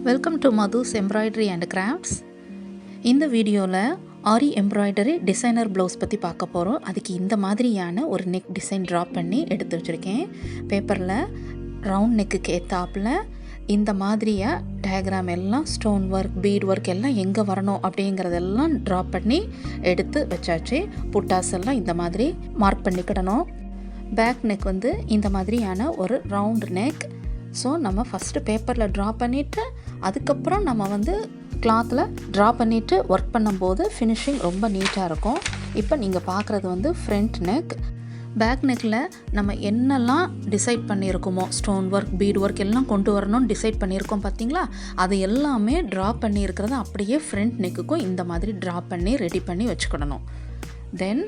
Welcome to Madhu's embroidery and crafts. இந்த வீடியோவில் ஆரி embroidery designer blouse பற்றி பார்க்க போகிறோம். அதுக்கு இந்த மாதிரியான ஒரு நெக் டிசைன் ட்ரா பண்ணி எடுத்து வச்சுருக்கேன். பேப்பரில் ரவுண்ட் நெக்குக்கு ஏற்றாப்பில் இந்த மாதிரியாக டயக்ராம் எல்லாம் ஸ்டோன் ஒர்க், பீட் ஒர்க் எல்லாம் எங்கே வரணும் அப்படிங்கிறதெல்லாம் ட்ரா பண்ணி எடுத்து வச்சாச்சு. புட்டாஸ் எல்லாம் இந்த மாதிரி மார்க் பண்ணிக்கிடணும். பேக் நெக் வந்து இந்த மாதிரியான ஒரு ரவுண்ட் நெக். ஸோ நம்ம ஃபஸ்ட்டு பேப்பரில் ட்ரா பண்ணிவிட்டு அதுக்கப்புறம் நம்ம வந்து கிளாத்தில் ட்ரா பண்ணிவிட்டு ஒர்க் பண்ணும்போது ஃபினிஷிங் ரொம்ப நீட்டாக இருக்கும். இப்போ நீங்கள் பார்க்குறது வந்து ஃப்ரண்ட் நெக். பேக் நெக்கில் நம்ம என்னெல்லாம் டிசைட் பண்ணியிருக்கோமோ, ஸ்டோன் ஒர்க், பீட் ஒர்க் எல்லாம் கொண்டு வரணும்னு டிசைட் பண்ணியிருக்கோம் பார்த்தீங்களா, அது எல்லாமே ட்ரா பண்ணியிருக்கிறத அப்படியே ஃப்ரண்ட் நெக்குக்கும் இந்த மாதிரி ட்ரா பண்ணி ரெடி பண்ணி வச்சுக்கிடணும். தென்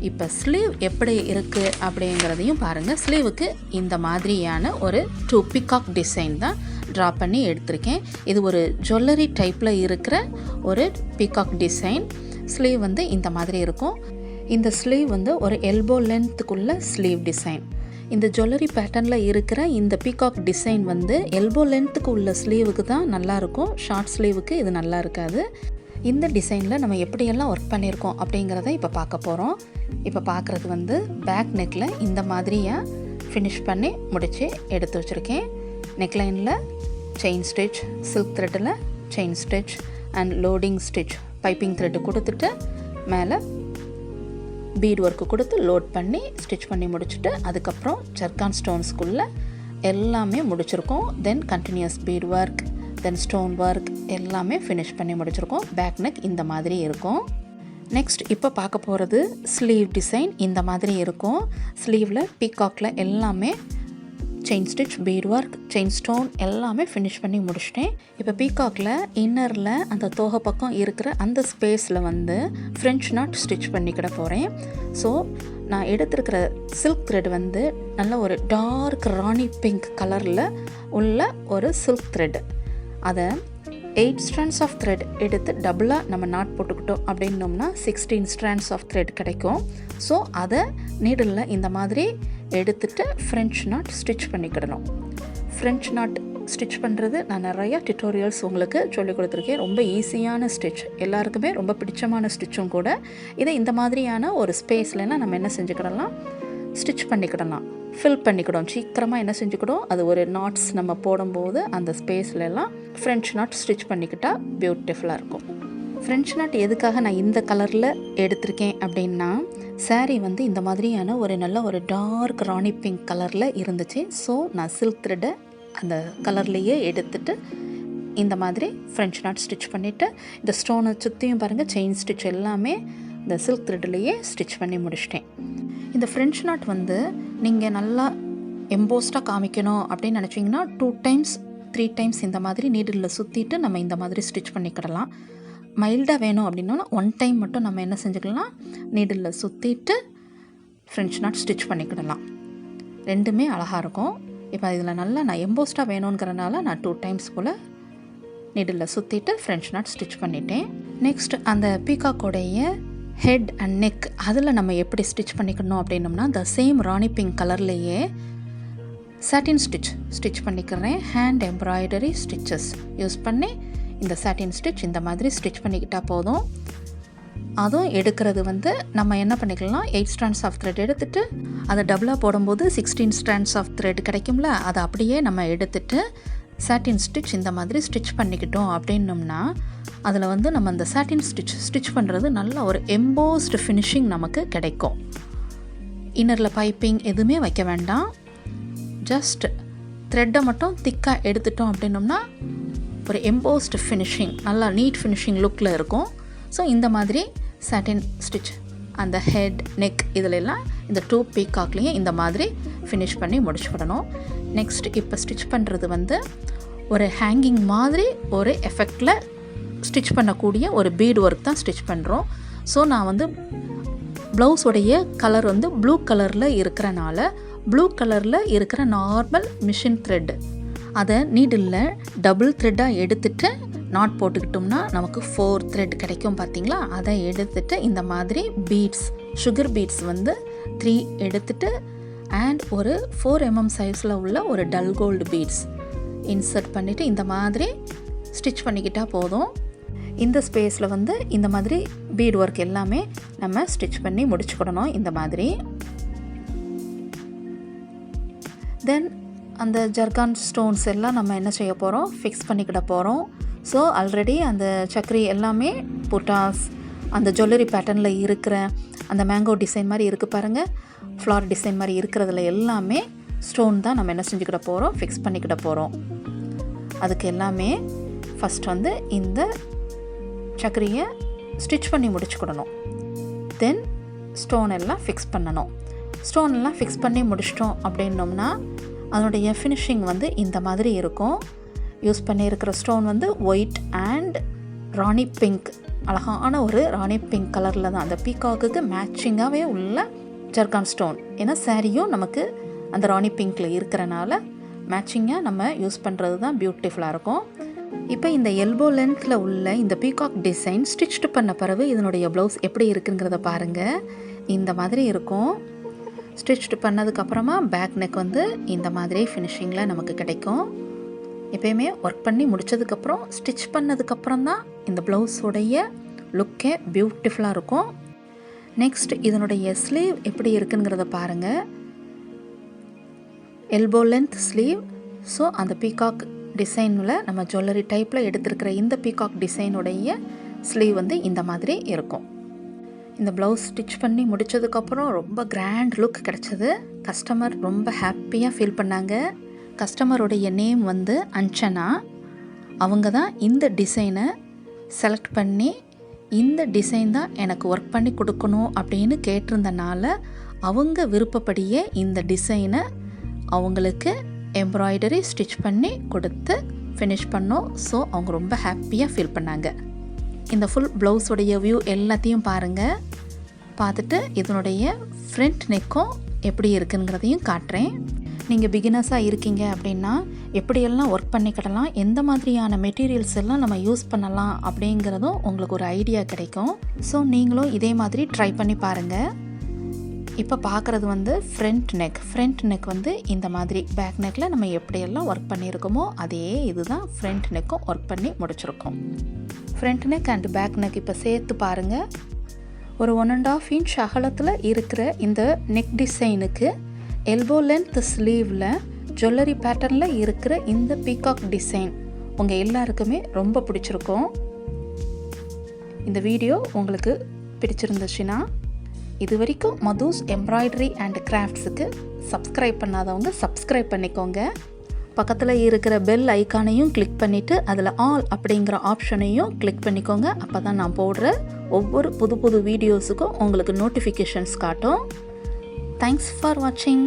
இப்போ ஸ்லீவ் எப்படி இருக்குது அப்படிங்கிறதையும் பாருங்கள். ஸ்லீவுக்கு இந்த மாதிரியான ஒரு 2 பீகாக் டிசைன் தான் ட்ரா பண்ணி எடுத்திருக்கேன். இது ஒரு ஜுவல்லரி டைப்பில் இருக்கிற ஒரு பீகாக் டிசைன். ஸ்லீவ் வந்து இந்த மாதிரி இருக்கும். இந்த ஸ்லீவ் வந்து ஒரு எல்போ லென்த்துக்குள்ள ஸ்லீவ் டிசைன். இந்த ஜுவல்லரி பேட்டர்னில் இருக்கிற இந்த பீகாக் டிசைன் வந்து எல்போ லென்த்துக்கு உள்ள ஸ்லீவுக்கு தான் நல்லாயிருக்கும். ஷார்ட் ஸ்லீவுக்கு இது நல்லா இருக்காது. இந்த டிசைனில் நம்ம எப்படியெல்லாம் ஒர்க் பண்ணியிருக்கோம் அப்படிங்கிறத இப்போ பார்க்க போகிறோம். இப்போ பார்க்குறது வந்து பேக் நெக்கில் இந்த மாதிரியாக ஃபினிஷ் பண்ணி முடித்து எடுத்து வச்சுருக்கேன். நெக்லைனில் செயின் ஸ்டிச், சில்க் த்ரெட்டில் chain stitch and loading stitch, piping thread கொடுத்துட்டு மேலே பீட் ஒர்க்கு கொடுத்து லோட் பண்ணி ஸ்டிச் பண்ணி முடிச்சுட்டு அதுக்கப்புறம் ஜர்கான் ஸ்டோன்ஸ்குள்ளே எல்லாமே முடிச்சிருக்கோம். Then continuous bead work, then stone work எல்லாமே ஃபினிஷ் பண்ணி முடிச்சிருக்கோம். பேக் நெக் இந்த மாதிரி இருக்கும். நெக்ஸ்ட் இப்போ பார்க்க போகிறது ஸ்லீவ் டிசைன். இந்த மாதிரி இருக்கும். ஸ்லீவில் பீகாக்கில் எல்லாமே chain stitch, beat work, chain stone எல்லாமே ஃபினிஷ் பண்ணி முடிச்சிட்டேன். இப்போ பீகாக்கில் இன்னரில் அந்த தோகை பக்கம் இருக்கிற அந்த ஸ்பேஸில் வந்து ஃப்ரெஞ்ச் நாட் ஸ்டிச் பண்ணிக்கிட போகிறேன். ஸோ நான் எடுத்துருக்கிற சில்க் த்ரெட் வந்து நல்ல ஒரு டார்க் ராணி பிங்க் கலரில் உள்ள ஒரு சில்க் த்ரெட். அதை 8 strands ஆஃப் த்ரெட் எடுத்து டபுளாக நம்ம நாட் போட்டுக்கிட்டோம் அப்படின்னோம்னா 16 strands ஆஃப் த்ரெட் கிடைக்கும். ஸோ அதை நீடில் இந்த மாதிரி எடுத்துகிட்டு ஃப்ரெஞ்ச் நாட் ஸ்டிச் பண்ணிக்கிடணும். ஃப்ரெஞ்ச் நாட் ஸ்டிச் பண்ணுறது நான் நிறையா டியூட்டோரியல்ஸ் உங்களுக்கு சொல்லிக் கொடுத்துருக்கேன். ரொம்ப ஈஸியான ஸ்டிச், எல்லாருக்குமே ரொம்ப பிடிச்சமான ஸ்டிச்சும் கூட. இதை இந்த மாதிரியான ஒரு ஸ்பேஸ்லலாம் நம்ம என்ன செஞ்சுக்கிடலாம், ஸ்டிச் பண்ணிக்கிடலாம், ஃபில் பண்ணிக்கிடும். சீக்கிரமாக என்ன செஞ்சுக்கிடும், அது ஒரு நாட்ஸ் நம்ம போடும்போது அந்த ஸ்பேஸ்லலாம் ஃப்ரெஞ்ச் நாட் ஸ்டிச் பண்ணிக்கிட்டால் பியூட்டிஃபுல்லாக இருக்கும். ஃப்ரெஞ்ச் நாட் எதுக்காக நான் இந்த கலரில் எடுத்திருக்கேன் அப்படின்னா, சாரீ வந்து இந்த மாதிரியான ஒரு நல்ல ஒரு டார்க் ராணி பிங்க் கலரில் இருந்துச்சு. ஸோ நான் சில்க் த்ரெட்டை அந்த கலர்லேயே எடுத்துகிட்டு இந்த மாதிரி ஃப்ரெஞ்ச் நாட் ஸ்டிச் பண்ணிவிட்டு இந்த ஸ்டோனை சுற்றியும் பாருங்கள் செயின் ஸ்டிச் எல்லாமே இந்த சில்க் த்ரெட்லேயே ஸ்டிச் பண்ணி முடிச்சிட்டேன். இந்த ஃப்ரெஞ்ச் நாட் வந்து நீங்கள் நல்லா எம்போஸ்டாக காமிக்கணும் அப்படின்னு நினச்சிங்கன்னா 2 times 3 times இந்த மாதிரி நீடில் சுற்றிட்டு நம்ம இந்த மாதிரி ஸ்டிச் பண்ணிக்கிடலாம். மைல்டாக வேணும் அப்படின்னா 1 time மட்டும் நம்ம என்ன செஞ்சுக்கலாம், நீடில் சுற்றிட்டு ஃப்ரெஞ்ச் நாட் ஸ்டிச் பண்ணிக்கிடலாம். ரெண்டுமே அழகாக இருக்கும். இப்போ இதில் நல்லா நான் எம்போஸ்டாக வேணுங்கிறனால நான் 2 times போல் நீடில் சுற்றிட்டு ஃப்ரெஞ்ச் நாட் ஸ்டிச் பண்ணிட்டேன். நெக்ஸ்ட் அந்த பீகாக்கோடைய ஹெட் அண்ட் நெக் அதில் நம்ம எப்படி ஸ்டிச் பண்ணிக்கணும் அப்படின்னோம்னா த சேம் ராணி பிங்க் கலர்லேயே சாட்டின் ஸ்டிச் பண்ணிக்கிறேன். ஹேண்ட் எம்ப்ராய்டரி ஸ்டிச்சஸ் யூஸ் பண்ணி இந்த சாட்டின் ஸ்டிச் இந்த மாதிரி ஸ்டிச் பண்ணிக்கிட்டால் போதும். அதுவும் எடுக்கிறது வந்து நம்ம என்ன பண்ணிக்கலாம், 8 strands ஆஃப் த்ரெட் எடுத்துகிட்டு அதை டபுளாக போடும்போது 16 strands ஆஃப் த்ரெட் கிடைக்கும்ல, அதை அப்படியே நம்ம எடுத்துகிட்டு சாட்டின் ஸ்டிச் இந்த மாதிரி ஸ்டிச் பண்ணிக்கிட்டோம் அப்படின்னோம்னா அதில் வந்து நம்ம அந்த சாட்டின் ஸ்டிச் பண்ணுறது நல்ல ஒரு எம்போஸ்டு ஃபினிஷிங் நமக்கு கிடைக்கும். இன்னரில் பைப்பிங் எதுவுமே வைக்க வேண்டாம். ஜஸ்ட் த்ரெட்டை மட்டும் திக்காக எடுத்துட்டோம் அப்படின்னோம்னா ஒரு எம்போஸ்டு ஃபினிஷிங், நல்லா நீட் ஃபினிஷிங் லுக்கில் இருக்கும். ஸோ இந்த மாதிரி சாட்டின் ஸ்டிச் அந்த ஹெட், நெக் இதிலெல்லாம் இந்த 2 பீகாக்லேயும் இந்த மாதிரி ஃபினிஷ் பண்ணி முடிச்சுக்கிடணும். நெக்ஸ்ட் இப்போ ஸ்டிச் பண்ணுறது வந்து ஒரு ஹேங்கிங் மாதிரி ஒரு எஃபெக்டில் ஸ்டிச் பண்ணக்கூடிய ஒரு பீட் ஒர்க் தான் ஸ்டிச் பண்ணுறோம். ஸோ நான் வந்து ப்ளவுஸோடைய கலர் வந்து ப்ளூ கலரில் இருக்கிறனால ப்ளூ கலரில் இருக்கிற நார்மல் மிஷின் த்ரெட் அதை நீடில் டபுள் த்ரெட்டாக எடுத்துகிட்டு நாட் போட்டுக்கிட்டோம்னா நமக்கு 4 த்ரெட் கிடைக்கும் பார்த்தீங்களா. அதை எடுத்துகிட்டு இந்த மாதிரி பீட்ஸ், சுகர் பீட்ஸ் வந்து 3 எடுத்துகிட்டு அண்ட் ஒரு 4 mm சைஸில் உள்ள ஒரு டல் கோல்டு பீட்ஸ் இன்சர்ட் பண்ணிவிட்டு இந்த மாதிரி ஸ்டிச் பண்ணிக்கிட்டால் போதும். இந்த ஸ்பேஸில் வந்து இந்த மாதிரி பீட் ஒர்க் எல்லாமே நம்ம ஸ்டிச் பண்ணி முடிச்சுக்கிடணும். இந்த மாதிரி தென் அந்த ஜர்கான் ஸ்டோன்ஸ் எல்லாம் நம்ம என்ன செய்ய போகிறோம், ஃபிக்ஸ் பண்ணிக்கிட போகிறோம். ஸோ ஆல்ரெடி அந்த சக்கரி எல்லாமே புட்டாஸ், அந்த ஜுவல்லரி பேட்டர்னில் இருக்கிற அந்த மேங்கோ டிசைன் மாதிரி இருக்குது பாருங்கள், ஃப்ளார் டிசைன் மாதிரி இருக்கிறதுல எல்லாமே ஸ்டோன் தான் நம்ம என்ன செஞ்சுக்கிட போகிறோம், ஃபிக்ஸ் பண்ணிக்கிட போகிறோம். அதுக்கு எல்லாமே ஃபஸ்ட் வந்து இந்த சக்கரியை ஸ்டிச் பண்ணி முடிச்சுக்கிடணும். தென் ஸ்டோன் எல்லாம் ஃபிக்ஸ் பண்ணணும். ஸ்டோன் எல்லாம் ஃபிக்ஸ் பண்ணி முடிச்சிட்டோம் அப்படின்னோம்னா அதனுடைய ஃபினிஷிங் வந்து இந்த மாதிரி இருக்கும். யூஸ் பண்ணியிருக்கிற ஸ்டோன் வந்து ஒயிட் அண்ட் ராணி பிங்க், அழகான ஒரு ராணி பிங்க் கலரில் தான், அந்த பீகாக்குக்கு மேட்சிங்காகவே உள்ள ஜர்கான் ஸ்டோன். ஏன்னா சாரியும் நமக்கு அந்த ராணி பிங்க்கில் இருக்கிறனால மேட்சிங்காக நம்ம யூஸ் பண்ணுறது தான் பியூட்டிஃபுல்லாக இருக்கும். இப்போ இந்த எல்போ லென்த்தில் உள்ள இந்த பீகாக் டிசைன் ஸ்டிச்டு பண்ண பிறகு இதனுடைய ப்ளவுஸ் எப்படி இருக்குங்கிறத பாருங்கள். இந்த மாதிரி இருக்கும். ஸ்டிச்டு பண்ணதுக்கப்புறமா பேக் நெக் வந்து இந்த மாதிரி ஃபினிஷிங்கில் நமக்கு கிடைக்கும். எப்பயுமே ஒர்க் பண்ணி முடித்ததுக்கப்புறம் ஸ்டிச் பண்ணதுக்கப்புறம் தான் இந்த ப்ளவுஸோடைய லுக்கே பியூட்டிஃபுல்லாக இருக்கும். நெக்ஸ்ட் இதனுடைய ஸ்லீவ் எப்படி இருக்குங்கிறத பாருங்கள். Elbow length sleeve. ஸோ அந்த பீகாக் டிசைனில் நம்ம ஜுவல்லரி டைப்பில் எடுத்திருக்கிற இந்த பீகாக் டிசைனுடைய ஸ்லீவ் வந்து இந்த மாதிரி இருக்கும். இந்த ப்ளவுஸ் ஸ்டிச் பண்ணி முடித்ததுக்கப்புறம் ரொம்ப கிராண்ட் லுக் கிடச்சிது. கஸ்டமர் ரொம்ப ஹாப்பியாக ஃபீல் பண்ணாங்க. கஸ்டமருடைய நேம் வந்து அஞ்சனா. அவங்க தான் இந்த டிசைனை செலக்ட் பண்ணி இந்த டிசைன் தான் எனக்கு ஒர்க் பண்ணி கொடுக்கணும் அப்படின்னு கேட்டிருந்தனால அவங்க விருப்பப்படியே இந்த டிசைனை அவங்களுக்கு எம்ப்ராய்டரி ஸ்டிச் பண்ணி கொடுத்து ஃபினிஷ் பண்ணோம். ஸோ அவங்க ரொம்ப ஹாப்பியாக ஃபீல் பண்ணாங்க. இந்த ஃபுல் ப்ளவுஸுடைய வியூ எல்லாத்தையும் பாருங்கள். பார்த்துட்டு இதனுடைய ஃப்ரண்ட் நெக்கும் எப்படி இருக்குங்கிறதையும் காட்டுறேன். நீங்கள் பிகினர்ஸாக இருக்கீங்க அப்படின்னா எப்படியெல்லாம் ஒர்க் பண்ணிக்கிடலாம், எந்த மாதிரியான மெட்டீரியல்ஸ் எல்லாம் நம்ம யூஸ் பண்ணலாம் அப்படிங்கிறதும் உங்களுக்கு ஒரு ஐடியா கிடைக்கும். ஸோ நீங்களும் இதே மாதிரி ட்ரை பண்ணி பாருங்கள். இப்போ பார்க்குறது வந்து ஃப்ரண்ட் நெக் வந்து இந்த மாதிரி பேக் நெக்கில் நம்ம எப்படியெல்லாம் ஒர்க் பண்ணியிருக்கோமோ அதே இதுதான் ஃப்ரண்ட் நெக்கும் ஒர்க் பண்ணி முடிச்சிருக்கோம். Front neck and back neck இப்போ சேர்த்து பாருங்கள். ஒரு 1.5 இன்ச் அகலத்தில் இருக்கிற இந்த நெக் டிசைனுக்கு எல்போ லென்த் ஸ்லீவில் ஜுவல்லரி பேட்டர்னில் இருக்கிற இந்த பீகாக் டிசைன் உங்கள் எல்லாருக்குமே ரொம்ப பிடிச்சிருக்கும். இந்த வீடியோ உங்களுக்கு பிடிச்சிருந்துச்சுன்னா இது வரைக்கும் மதுஸ் எம்ப்ராய்டரி அண்ட் கிராஃப்ட்ஸுக்கு சப்ஸ்கிரைப் பண்ணாதவங்க சப்ஸ்கிரைப் பண்ணிக்கோங்க. பக்கத்தில் இருக்கிற பெல் ஐக்கானையும் கிளிக் பண்ணிவிட்டு அதில் ஆல் அப்படிங்கிற ஆப்ஷனையும் கிளிக் பண்ணிக்கோங்க. அப்போ தான் நான் போடுற ஒவ்வொரு புது வீடியோஸுக்கும் உங்களுக்கு நோட்டிஃபிகேஷன்ஸ் காட்டும். தேங்க்ஸ் ஃபார் வாட்சிங்.